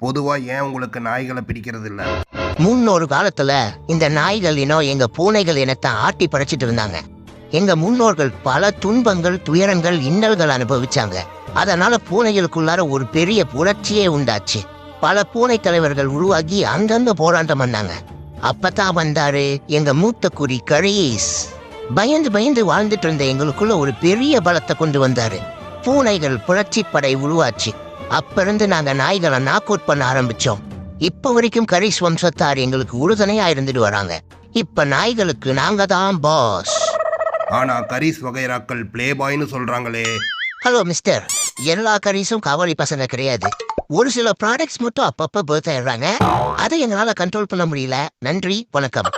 பொதுவா ஏன் உங்களுக்கு நாய்களை பிடிக்கிறது இல்ல? முன்னொரு காலத்துல இந்த நாய்கள் இனம் எங்க பூனைகள் இனத்தை ஆட்டி படைச்சிட்டு இருந்தாங்க. எங்க முன்னோர்கள் பல துன்பங்கள், துயரங்கள், இன்னல்கள் அனுபவிச்சாங்க. அதனால பூனைகளுக்குள்ளார ஒரு பெரிய புரட்சியே உண்டாச்சு. பல பூனை தலைவர்கள் உருவாகி அங்கங்க போராட்டம் பண்ணாங்க. அப்பதான் வந்தாரு எங்க மூத்த குறி கரீஸ். பயந்து பயந்து வாழ்ந்துட்டு இருந்த எங்களுக்குள்ள ஒரு பெரிய பலத்தை கொண்டு வந்தாரு. பூனைகள் புரட்சி படை உருவாச்சு. அப்ப இருந்து நாங்க நாய்களை நாக் அவுட் பண்ண ஆரம்பிச்சோம். இப்ப வரைக்கும் கரீஸ் வம்சத்தார் எங்களுக்கு உறுதுணையா இருந்துட்டு வராங்க. இப்ப நாய்களுக்கு நாங்க தான் பாஸ். ஆனா கரீஸ் வகைராக்கள் பிளே பாய்னு சொல்றாங்களே. ஹலோ மிஸ்டர், எல்லா கரீஸும் காவலி பசங்க கிடையாது. ஒரு சில ப்ராடக்ட்ஸ் மட்டும் அப்பப்ப பேர்த் ஆயிடுறாங்க. அதை எங்களால கண்ட்ரோல் பண்ண முடியல. நன்றி, வணக்கம்.